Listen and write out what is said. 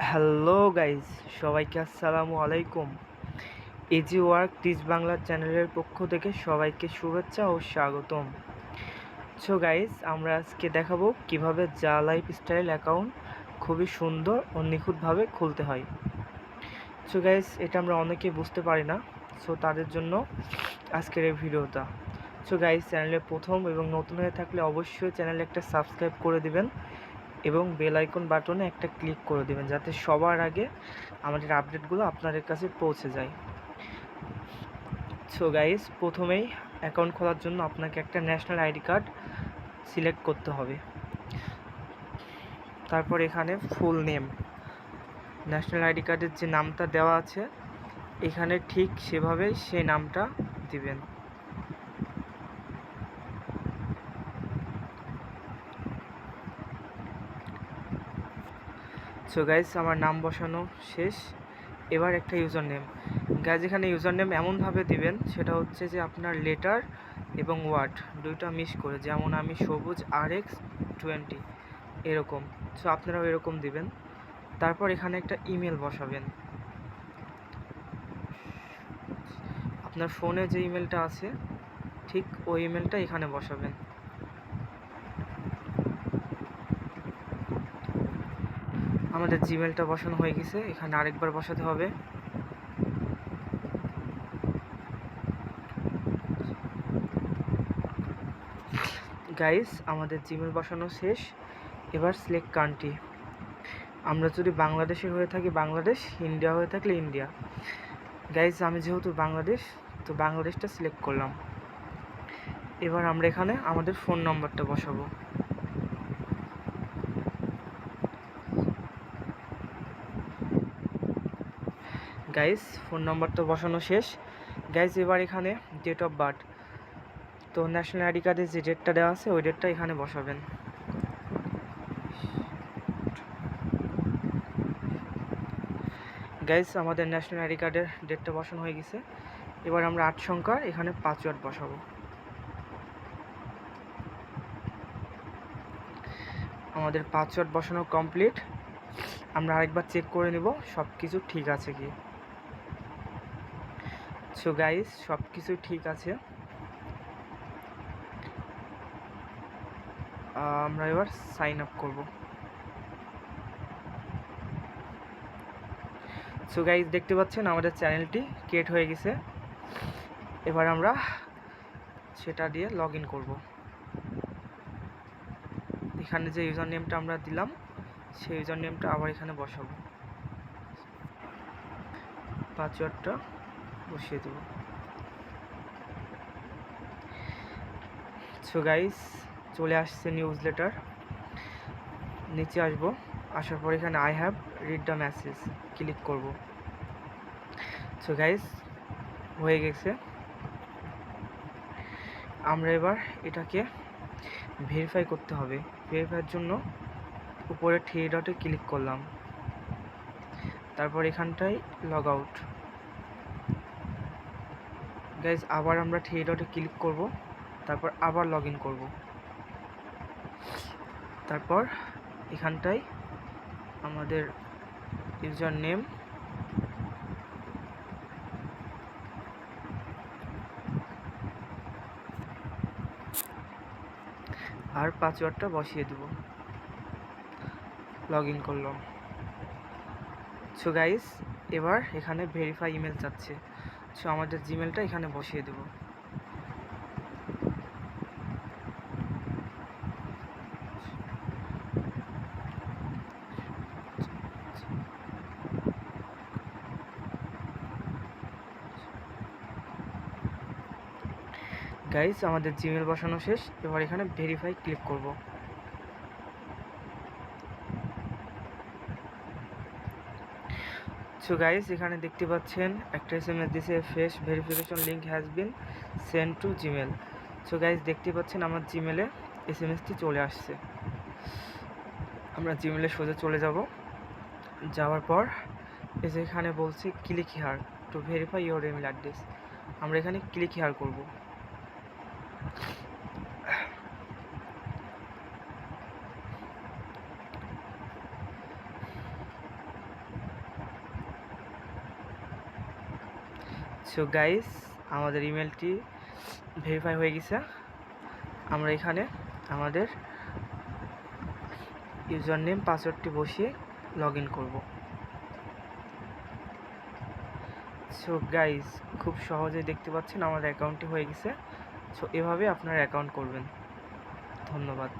Hello guys, সবাইকে আসসালামু আলাইকুম। ইজি ওয়ার্ক টিচ বাংলা চ্যানেলের পক্ষ থেকে সবাইকে শুভেচ্ছা ও স্বাগতম। সো গাইজ, আমরা আজকে দেখাবো কিভাবে জা লাইফ স্টাইল অ্যাকাউন্ট খুবই সুন্দর ও নিখুঁতভাবে খুলতে হয়। সো গাইজ, এটা আমরা অনেকে বুঝতে পারি না, সো তাদের জন্য আজকের এই ভিডিওটা। সো গাইজ, চ্যানেলে প্রথম এবং নতুন হয়ে থাকলে অবশ্যই চ্যানেলে একটা সাবস্ক্রাইব করে দিবেন এবং বেল আইকন বাটনে একটা ক্লিক করে দেবেন, যাতে সবার আগে আমাদের আপডেটগুলো আপনাদের কাছে পৌঁছে যায়। সো গাইস, প্রথমেই অ্যাকাউন্ট খোলার জন্য আপনাকে একটা ন্যাশনাল আইডি কার্ড সিলেক্ট করতে হবে। তারপর এখানে ফুল নেম, ন্যাশনাল আইডি কার্ডের যে নামটা দেওয়া আছে এখানে ঠিক সেভাবেই সেই নামটা দিবেন। সো গাইস, আমার নাম বসানো শেষ। এবার একটা ইউজার নেম। গাইস, এখানে ইউজার নেম এমনভাবে দিবেন, সেটা হচ্ছে যে আপনার লেটার এবং ওয়ার্ড দুইটা মিক্স করে, যেমন আমি সবুজ RX20 এরকম। সো আপনারাও এরকম দিবেন। তারপর এখানে একটা ইমেল বসাবেন। আপনার ফোনে যে ইমেলটা আছে ঠিক ওই ইমেলটা এখানে বসাবেন। আমাদের জিমেলটা বসানো হয়ে গেছে, এখানে আরেকবার বসাতে হবে। গাইস, আমাদের জিমেল বসানো শেষ। এবার সিলেক্ট কান্ট্রি। আমরা যদি বাংলাদেশের হয়ে থাকি বাংলাদেশ, ইন্ডিয়া হয়ে থাকলে ইন্ডিয়া। গাইস, আমি যেহেতু বাংলাদেশ, তো বাংলাদেশটা সিলেক্ট করলাম। এবার আমরা এখানে আমাদের ফোন নম্বরটা বসাবো। গাইস, ফোন নম্বরটা বসানো শেষ। গাইস, এবার এখানে ডেট অফ বার্থ, তো ন্যাশনাল আইডি কার্ডে যে ডেটটা দেওয়া আছে ওই ডেটটা এখানে বসাবেন। গাইস, আমাদের ন্যাশনাল আইডি কার্ডের ডেটটা বসানো হয়ে গেছে। এবার আমরা 8 সংখ্যার এখানে পাসওয়ার্ড বসাবো। আমাদের পাসওয়ার্ড বসানো কমপ্লিট। আমরা আরেকবার চেক করে নেব সব কিছু ঠিক আছে কি। সো গাইস, সব কিছু ঠিক আছে। আমরা এবার সাইন আপ করব। সো গাইস, দেখতে পাচ্ছেন আমাদের চ্যানেলটি ক্রিয়েট হয়ে গেছে। এবার আমরা সেটা দিয়ে লগ ইন করবো। এখানে যে ইউজার নেমটা আমরা দিলাম সেই ইউজার নেমটা আবার এখানে বসাবো, পাসওয়ার্ডটা বসিয়ে দেব। সো গাইস, চলে আসছে নিউজ লেটার। নিচে আসবো, আসার পর এখানে I have read the message click করব। সো গাইস, হয়ে গেছে। আমরা এবার এটাকে ভেরিফাই করতে হবে। ভেরিফাইয়ের জন্য উপরে থ্রি ডটে ক্লিক করলাম, তারপর এখানটায় লগ আউট। গাইজ, আবার আমরা থ্রি ডটে ক্লিক করব, তারপর আবার লগ ইন করবো। তারপর এখানটায় আমাদের ইউজার নেম আর পাসওয়ার্ডটা বসিয়ে দেব। লগ ইন করলাম। সো গাইস, এবার এখানে ভেরিফাই ইমেল চাচ্ছে। সো আমাদের জিমেলটা এখানে বসিয়ে দেব। গাইস, আমাদের জিমেল বসানো শেষ। এবার এখানে ভেরিফাই ক্লিক করব। সো গাইস, এখানে দেখতে পাচ্ছেন একটা SMS দিছে, face verification link has been send to Gmail. So guys, দেখতে পাচ্ছেন আমার জিমেলে SMSটি চলে আসছে। আমরা জিমেলে সোজা চলে যাব। যাওয়ার পর এই যে এখানে বলছে click here to verify your email address. আমরা এখানে ক্লিক হিয়ার করব। সো গাইস, আমাদের ইমেলটি ভেরিফাই হয়ে গেছে। আমরা এখানে আমাদের ইউজার নেম পাসওয়ার্ডটি বসিয়ে লগ ইন করব। সো গাইস, খুব সহজেই দেখতে পাচ্ছেন আমাদের অ্যাকাউন্টটি হয়ে গেছে। সো এভাবে আপনার অ্যাকাউন্ট করবেন। ধন্যবাদ।